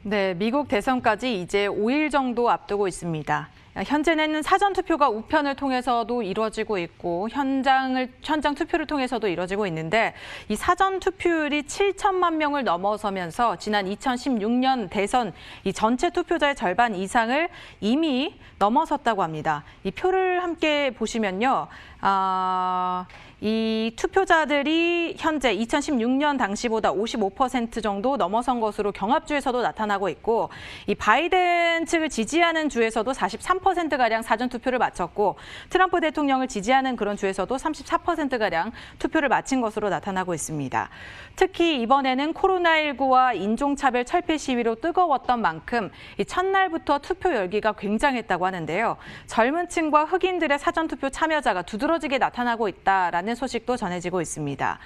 네, 미국 대선까지 이제 5일 정도 앞두고 있습니다. 현재는 사전 투표가 우편을 통해서도 이루어지고 있고 현장 투표를 통해서도 이루어지고 있는데 이 사전 투표율이 7천만 명을 넘어서면서 지난 2016년 대선 이 전체 투표자의 절반 이상을 이미 넘어섰다고 합니다. 이 표를 함께 보시면요. 이 투표자들이 현재 2016년 당시보다 55% 정도 넘어선 것으로 경합주에서도 나타나고 있고 이 바이든 측을 지지하는 주에서도 43%가량 사전투표를 마쳤고 트럼프 대통령을 지지하는 그런 주에서도 34%가량 투표를 마친 것으로 나타나고 있습니다. 특히 이번에는 코로나19와 인종차별 철폐 시위로 뜨거웠던 만큼 이 첫날부터 투표 열기가 굉장했다고 하는데요. 젊은 층과 흑인들의 사전투표 참여자가 두드러지게 나타나고 있다라는 소식도 전해지고 있습니다.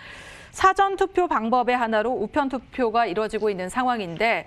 사전투표 방법의 하나로 우편투표가 이루어지고 있는 상황인데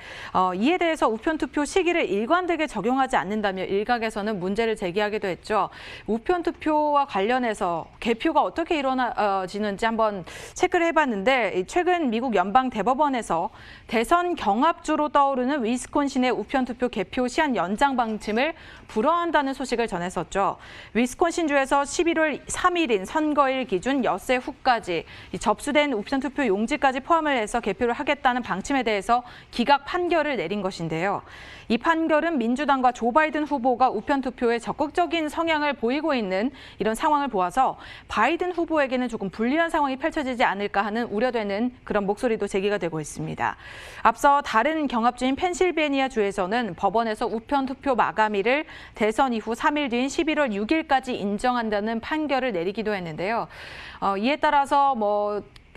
이에 대해서 우편투표 시기를 일관되게 적용하지 않는다며 일각에서는 문제를 제기하기도 했죠. 우편투표와 관련해서 개표가 어떻게 이루어지는지 한번 체크를 해봤는데 최근 미국 연방대법원에서 대선 경합주로 떠오르는 위스콘신의 우편투표 개표 시한 연장 방침을 불허한다는 소식을 전했었죠. 위스콘신주에서 11월 3일인 선거일 기준 엿새 후까지 접수된 우편투표 용지까지 포함을 해서 개표를 하겠다는 방침에 대해서 기각 판결을 내린 것인데요. 이 판결은 민주당과 조 바이든 후보가 우편투표에 적극적인 성향을 보이고 있는 이런 상황을 보아서 바이든 후보에게는 조금 불리한 상황이 펼쳐지지 않을까 하는 우려되는 그런 목소리도 제기가 되고 있습니다. 앞서 다른 경합주인 펜실베니아 주에서는 법원에서 우편투표 마감일을 대선 이후 3일 뒤인 11월 6일까지 인정한다는 판결을 내리기도 했는데요. 이에 따라서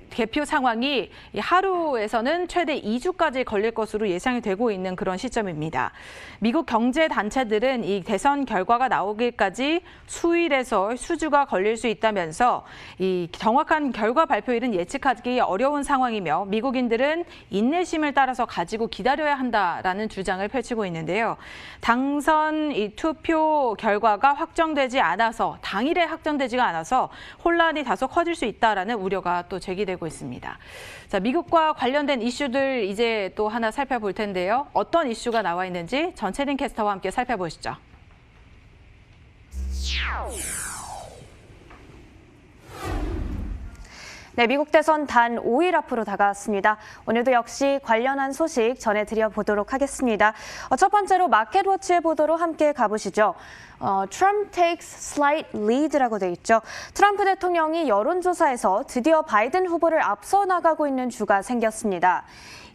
개표 상황이 하루에서는 최대 2주까지 걸릴 것으로 예상이 되고 있는 그런 시점입니다. 미국 경제단체들은 이 대선 결과가 나오기까지 수일에서 수주가 걸릴 수 있다면서 이 정확한 결과 발표일은 예측하기 어려운 상황이며 미국인들은 인내심을 따라서 가지고 기다려야 한다라는 주장을 펼치고 있는데요. 당선 이 투표 결과가 확정되지 않아서 당일에 확정되지가 않아서 혼란이 다소 커질 수 있다라는 우려가 또 제기되고 있습니다. 자, 미국과 관련된 이슈들 이제 또 하나 살펴볼 텐데요. 어떤 이슈가 나와 있는지 전채린 캐스터와 함께 살펴보시죠. 네, 미국 대선 단 5일 앞으로 다가왔습니다. 오늘도 역시 관련한 소식 전해드려 보도록 하겠습니다. 첫 번째로 마켓워치의 보도로 함께 가보시죠. Trump takes slight lead라고 돼 있죠. 트럼프 대통령이 여론조사에서 드디어 바이든 후보를 앞서 나가고 있는 주가 생겼습니다.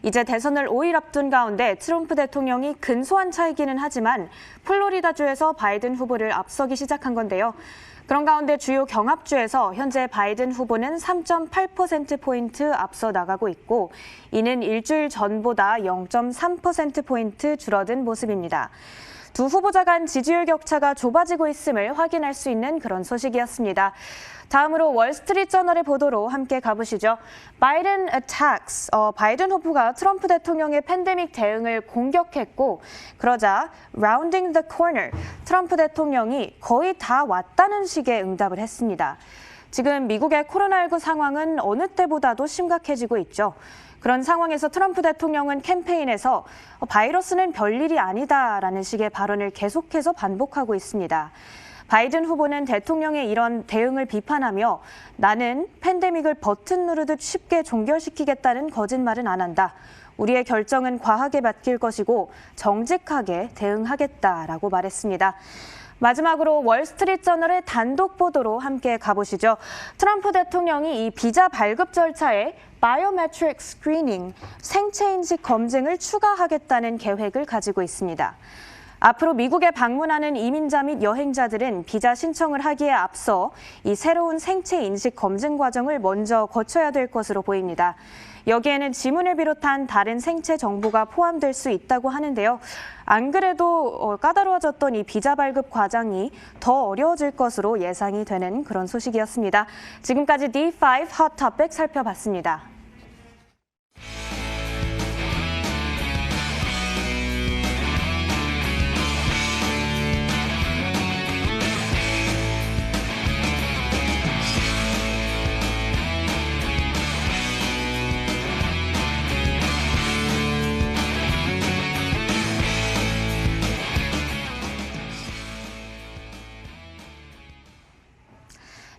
이제 대선을 5일 앞둔 가운데 트럼프 대통령이 근소한 차이기는 하지만 플로리다주에서 바이든 후보를 앞서기 시작한 건데요. 그런 가운데 주요 경합주에서 현재 바이든 후보는 3.8%포인트 앞서 나가고 있고 이는 일주일 전보다 0.3%포인트 줄어든 모습입니다. 두 후보자 간 지지율 격차가 좁아지고 있음을 확인할 수 있는 그런 소식이었습니다. 다음으로 월스트리트저널의 보도로 함께 가보시죠. 바이든 attacks. 바이든 후보가 트럼프 대통령의 팬데믹 대응을 공격했고 그러자 rounding the corner. 트럼프 대통령이 거의 다 왔다는 식의 응답을 했습니다. 지금 미국의 코로나19 상황은 어느 때보다도 심각해지고 있죠. 그런 상황에서 트럼프 대통령은 캠페인에서 바이러스는 별일이 아니다라는 식의 발언을 계속해서 반복하고 있습니다. 바이든 후보는 대통령의 이런 대응을 비판하며 나는 팬데믹을 버튼 누르듯 쉽게 종결시키겠다는 거짓말은 안 한다. 우리의 결정은 과학에 맡길 것이고 정직하게 대응하겠다라고 말했습니다. 마지막으로 월스트리트저널의 단독 보도로 함께 가보시죠. 트럼프 대통령이 이 비자 발급 절차에 바이오메트릭 스크리닝, 생체 인식 검증을 추가하겠다는 계획을 가지고 있습니다. 앞으로 미국에 방문하는 이민자 및 여행자들은 비자 신청을 하기에 앞서 이 새로운 생체 인식 검증 과정을 먼저 거쳐야 될 것으로 보입니다. 여기에는 지문을 비롯한 다른 생체 정보가 포함될 수 있다고 하는데요. 안 그래도 까다로워졌던 이 비자 발급 과정이 더 어려워질 것으로 예상이 되는 그런 소식이었습니다. 지금까지 D5 Hot Topic 살펴봤습니다.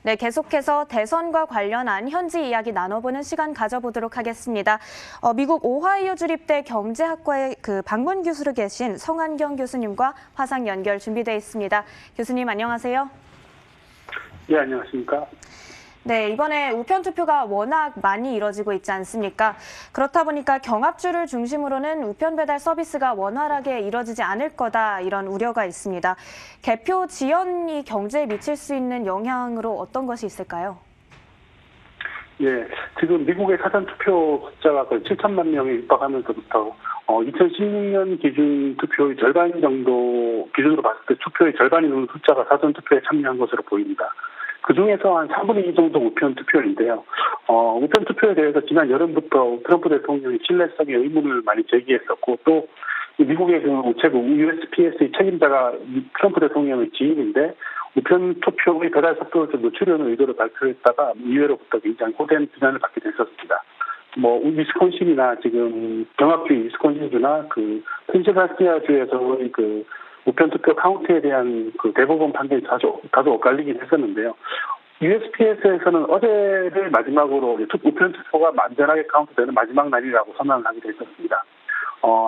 네, 계속해서 대선과 관련한 현지 이야기 나눠보는 시간 가져보도록 하겠습니다. 미국 오하이오 주립대 경제학과의 방문 교수로 계신 성한경 교수님과 화상 연결 준비되어 있습니다. 교수님 안녕하세요. 네, 안녕하십니까. 네, 이번에 우편 투표가 워낙 많이 이뤄지고 있지 않습니까? 그렇다 보니까 경합주를 중심으로는 우편 배달 서비스가 원활하게 이뤄지지 않을 거다 이런 우려가 있습니다. 개표 지연이 경제에 미칠 수 있는 영향으로 어떤 것이 있을까요? 예, 지금 미국의 사전 투표 숫자가 거의 7천만 명에 육박하면서부터 2016년 기준 투표의 절반 정도 기준으로 봤을 때 투표의 절반이 넘는 숫자가 사전 투표에 참여한 것으로 보입니다. 그 중에서 한 3분의 2 정도 우편 투표인데요. 우편 투표에 대해서 지난 여름부터 트럼프 대통령이 신뢰성에 의문을 많이 제기했었고, 또 미국의 그 우체국 USPS의 책임자가 트럼프 대통령의 지인인데 우편 투표의 배달 속도를 좀 늦추려는 의도를 발표했다가 의회로부터 굉장히 호된 비난을 받게 됐었습니다. 위스콘신이나 지금 경합주의 위스콘신주나 펜실바니아주에서의 우편 투표 카운트에 대한 대법원 판결이 다소 엇갈리긴 했었는데요. USPS에서는 어제를 마지막으로 우편 투표가 안전하게 카운트되는 마지막 날이라고 선언을 하기도 했었습니다.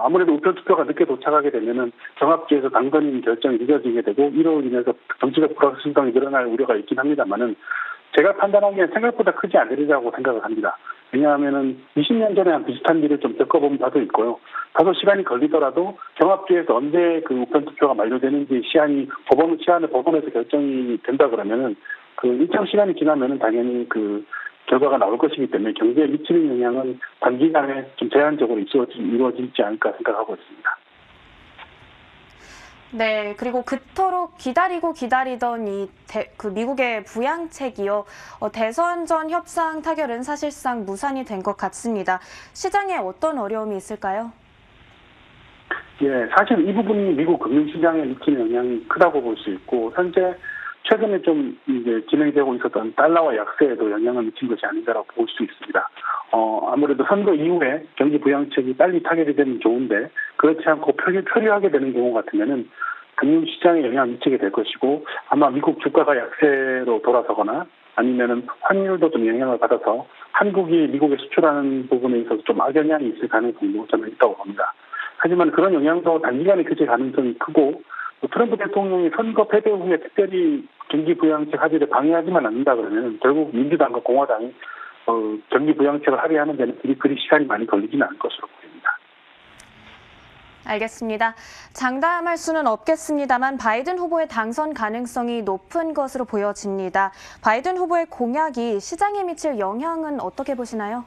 아무래도 우편 투표가 늦게 도착하게 되면은 경합주에서 당선인 결정이 늦어지게 되고 이로 인해서 정치적 불확실성이 늘어날 우려가 있긴 합니다만은 제가 판단하기엔 생각보다 크지 않으리라고 생각을 합니다. 왜냐하면은 20년 전에 한 비슷한 일을 좀 겪어본 바도 있고요. 다소 시간이 걸리더라도 경합주에서 언제 우편 투표가 만료되는지 시한을 법원에서 결정이 된다 그러면은 일정 시간이 지나면은 당연히 결과가 나올 것이기 때문에 경제에 미치는 영향은 단기간에 좀 제한적으로 이루어지지 않을까 생각하고 있습니다. 네, 그리고 그토록 기다리던 미국의 부양책이요. 대선 전 협상 타결은 사실상 무산이 된 것 같습니다. 시장에 어떤 어려움이 있을까요? 예, 사실 이 부분이 미국 금융시장에 미치는 영향이 크다고 볼 수 있고, 현재 최근에 좀 진행되고 있었던 달러화 약세에도 영향을 미친 것이 아닌가라고 볼 수 있습니다. 아무래도 선거 이후에 경기 부양책이 빨리 타결이 되면 좋은데 그렇지 않고 표류하게 되는 경우 같으면은 금융시장에 영향을 미치게 될 것이고 아마 미국 주가가 약세로 돌아서거나 아니면은 환율도 좀 영향을 받아서 한국이 미국에 수출하는 부분에 있어서 좀 악영향이 있을 가능성도 저는 있다고 봅니다. 하지만 그런 영향도 단기간에 그칠 가능성이 크고 트럼프 대통령이 선거 패배 후에 특별히 경기 부양책 합의를 방해하지만 않는다 그러면 결국 민주당과 공화당이 경기 부양책을 합의하는 데는 그리 시간이 많이 걸리지는 않을 것으로 보입니다. 알겠습니다. 장담할 수는 없겠습니다만 바이든 후보의 당선 가능성이 높은 것으로 보여집니다. 바이든 후보의 공약이 시장에 미칠 영향은 어떻게 보시나요?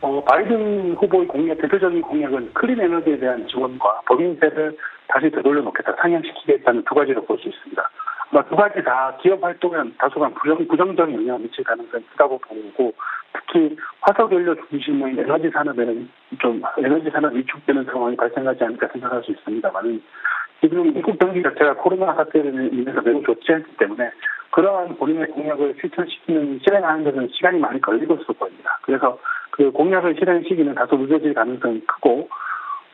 바이든 후보의 대표적인 공약은 클린 에너지에 대한 지원과 법인세를 다시 되돌려 놓겠다, 상향시키겠다는 두 가지로 볼 수 있습니다. 아마 두 가지 다 기업 활동에 다소간 부정적인 영향을 미칠 가능성이 크다고 보고, 특히 화석연료 중심의 에너지 산업에는 에너지 산업이 위축되는 상황이 발생하지 않을까 생각할 수 있습니다만은 지금 미국 경기 자체가 코로나 사태로 인해서 매우 좋지 않기 때문에 그러한 본인의 공약을 실행하는 데는 시간이 많이 걸릴 것으로 보입니다. 그래서 공약을 실행 시기는 다소 늦어질 가능성이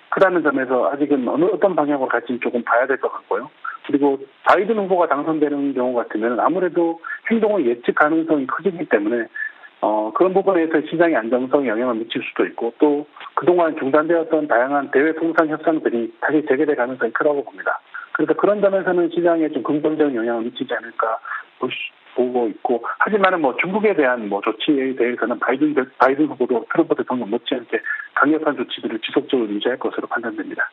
크다는 점에서 아직은 어떤 방향으로 갈지 조금 봐야 될 것 같고요. 그리고 바이든 후보가 당선되는 경우 같으면 아무래도 행동의 예측 가능성이 커지기 때문에 그런 부분에서 시장의 안정성에 영향을 미칠 수도 있고 또 그동안 중단되었던 다양한 대외 통상 협상들이 다시 재개될 가능성이 크다고 봅니다. 그래서 그런 점에서는 시장에 좀 긍정적인 영향을 미치지 않을까 보고 있고, 하지만은 중국에 대한 조치에 대해서는 바이든 후보도 트럼프 대통령 못지않게 강력한 조치들을 지속적으로 유지할 것으로 판단됩니다.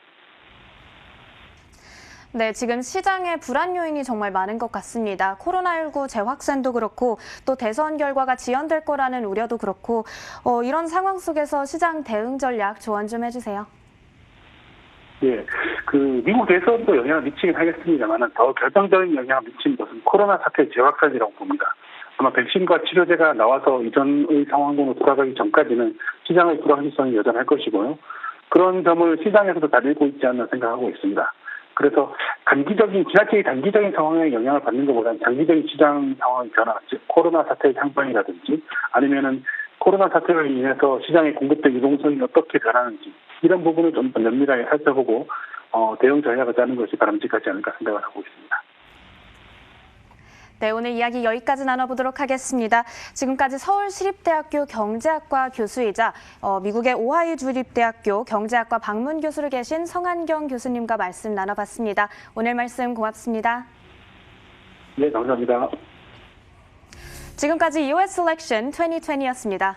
네, 지금 시장에 불안 요인이 정말 많은 것 같습니다. 코로나19 재확산도 그렇고 또 대선 결과가 지연될 거라는 우려도 그렇고 이런 상황 속에서 시장 대응 전략 조언 좀 해주세요. 예, 미국 대선도 영향을 미치긴 하겠습니다만 더 결정적인 영향을 미친 것은 코로나 사태의 재확산이라고 봅니다. 아마 백신과 치료제가 나와서 이전의 상황으로 돌아가기 전까지는 시장의 불확실성이 여전할 것이고요. 그런 점을 시장에서도 잘 읽고 있지 않나 생각하고 있습니다. 그래서 지나치게 단기적인 상황에 영향을 받는 것보다는 장기적인 시장 상황의 변화, 즉 코로나 사태의 향방이라든지 아니면은 코로나 사태로 인해서 시장의 공급대 유동성이 어떻게 변하는지 이런 부분을 좀 더 면밀하게 살펴보고 대응 전략을 짜는 것이 바람직하지 않을까 생각을 하고 있습니다. 네, 오늘 이야기 여기까지 나눠보도록 하겠습니다. 지금까지 서울시립대학교 경제학과 교수이자 미국의 오하이오 주립대학교 경제학과 방문 교수로 계신 성한경 교수님과 말씀 나눠봤습니다. 오늘 말씀 고맙습니다. 네, 감사합니다. 지금까지 US Election 2020였습니다.